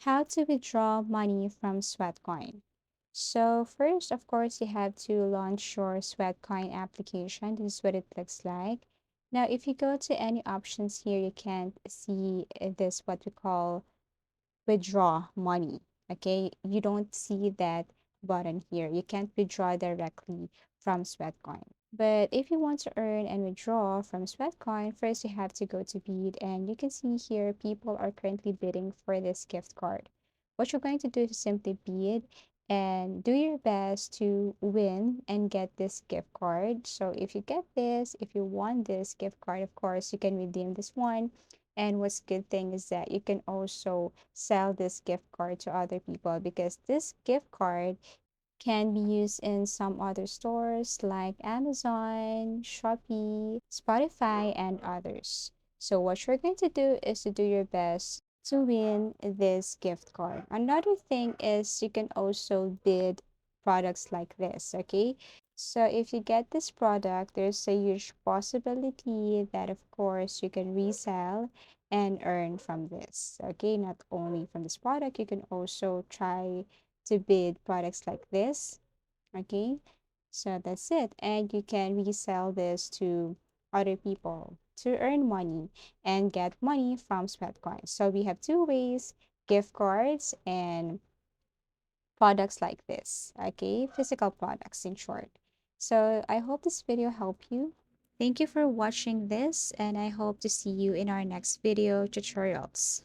How to withdraw money from Sweatcoin. So first, of course, you have to launch your Sweatcoin application. This is what it looks like. Now, if you go to any options here, you can't see this what we call withdraw money. Okay, you don't see that button here. You can't withdraw directly from Sweatcoin. But if you want to earn and withdraw from Sweatcoin, first you have to go to bid, and you can see here people are currently bidding for this gift card. What you're going to do is simply bid and do your best to win and get this gift card. So if you get this, if you want this gift card, of course, you can redeem this one. And what's good thing is that you can also sell this gift card to other people because this gift card can be used in some other stores like Amazon, Shopee, Spotify, and others. So what you're going to do is to do your best to win this gift card. Another thing is you can also bid products like this, okay? So if you get this product, there's a huge possibility that of course you can resell and earn from this. Okay, not only from this product, you can also try to bid products like this. Okay, so that's it. And you can resell this to other people to earn money and get money from Sweatcoin. So we have two ways, gift cards and products like this. Okay, physical products in short. So I hope this video helped you. Thank you for watching this, and I hope to see you in our next video tutorials.